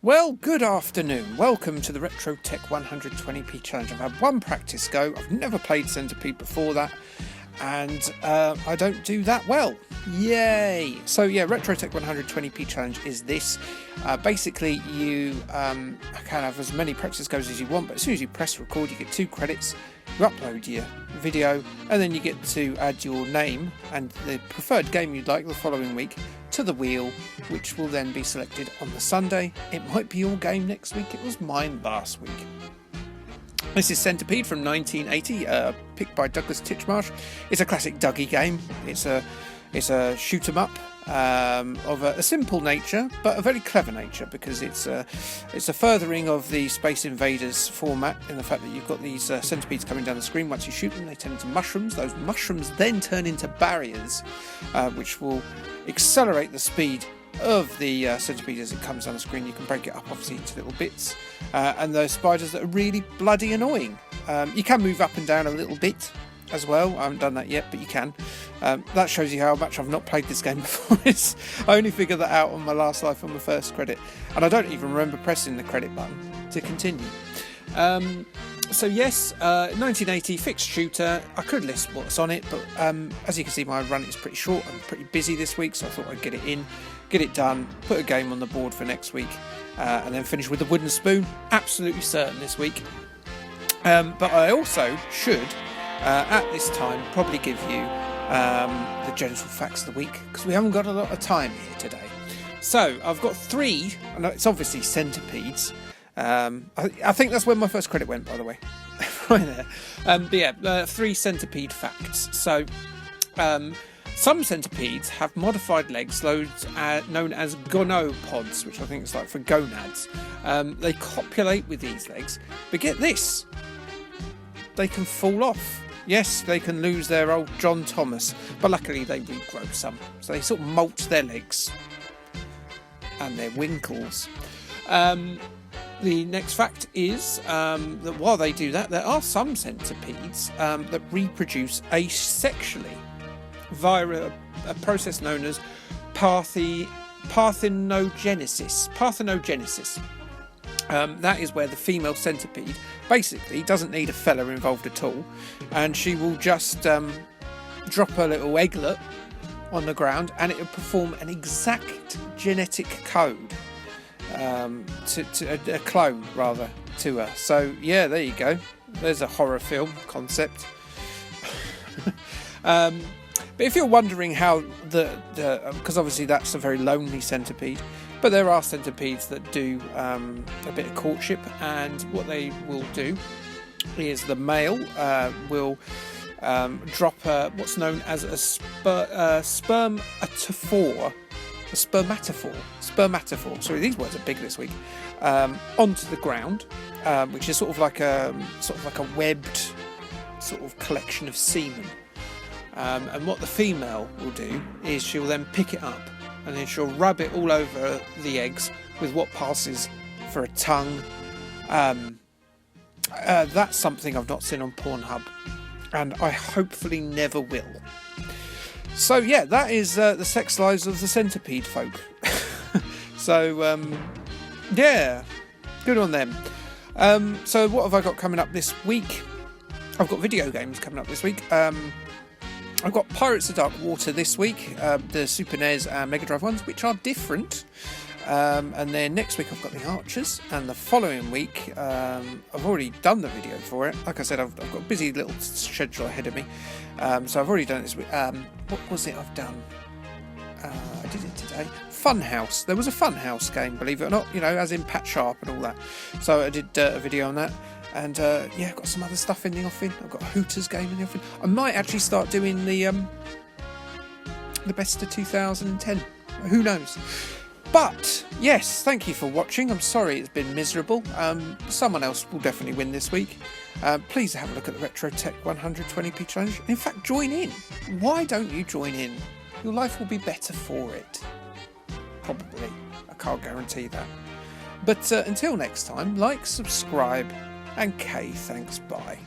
Well, good afternoon. Welcome to the Retro Tech 120p challenge. I've had one practice go. I've never played Centipede before that, and I don't do that well. Yay! So yeah, Retro Tech 120p challenge is this. Basically, you can have as many practice goes as you want, but as soon as you press record, you get 2 credits. You upload your video, and then you get to add your name and the preferred game you'd like the following week to the wheel, which will then be selected on the Sunday. It might be your game next week. It was mine last week. This is Centipede from 1980, picked by Douglas Titchmarsh. It's a classic Dougie game. It's a shoot 'em up of a simple nature, but a very clever nature, because it's a furthering of the Space Invaders format in the fact that you've got these centipedes coming down the screen. Once you shoot them, they turn into mushrooms. Those mushrooms then turn into barriers, which will accelerate the speed of the centipede as it comes down the screen. You can break it up obviously into little bits, and those spiders that are really bloody annoying. You can move up and down a little bit as well. I haven't done that yet, but you can. That shows you how much I've not played this game before. I only figured that out on my last life on the first credit, and I don't even remember pressing the credit button to continue. So yes, 1980 fixed shooter. I could list what's on it, but as you can see, my run is pretty short. I'm pretty busy this week, so I thought I'd get it in, get it done, put a game on the board for next week, and then finish with the wooden spoon. Absolutely certain this week. But I also should, at this time, probably give you the general facts of the week, because we haven't got a lot of time here today. So I've got 3, I know it's obviously centipedes. I think that's where my first credit went, by the way. Right there. But yeah, 3 centipede facts. So some centipedes have modified legs known as gonopods, which I think is like for gonads. They copulate with these legs, but get this, they can fall off. Yes, they can lose their old John Thomas, but luckily they regrow some. So they sort of molt their legs and their winkles. The next fact is that while they do that, there are some centipedes that reproduce asexually via a process known as parthenogenesis. That is where the female centipede basically doesn't need a fella involved at all, and she will just drop her little egglet on the ground, and it will perform an exact genetic code. To a clone rather to her. So yeah, there you go. There's a horror film concept. But if you're wondering how because obviously that's a very lonely centipede, but there are centipedes that do a bit of courtship, and what they will do is the male will drop what's known as a spermatophore. Sorry, these words are big this week. Onto the ground, which is sort of like a webbed sort of collection of semen. And what the female will do is she'll then pick it up, and then she'll rub it all over the eggs with what passes for a tongue. That's something I've not seen on Pornhub, and I hopefully never will. So yeah, that is the sex lives of the centipede folk. So yeah, good on them. So what have I got coming up this week? I've got video games coming up this week. I've got Pirates of Dark Water this week, the Super NES and Mega Drive ones, which are different. And then next week I've got the Archers, and the following week I've already done the video for it. Like I said, I've got a busy little schedule ahead of me, so I've already done it this week. What was it I've done? I did it today. Funhouse. There was a Funhouse game, believe it or not, as in Pat Sharp and all that. So I did a video on that, and yeah, I've got some other stuff in the offing. I've got a Hooters game in the offing. I might actually start doing the best of 2010. Who knows? But yes, thank you for watching. I'm sorry it's been miserable. Someone else will definitely win this week. Please have a look at the Retro Tech 120p challenge. In fact, join in. Why don't you join in? Your life will be better for it. Probably. I can't guarantee that. But until next time, like, subscribe, and K, thanks, bye.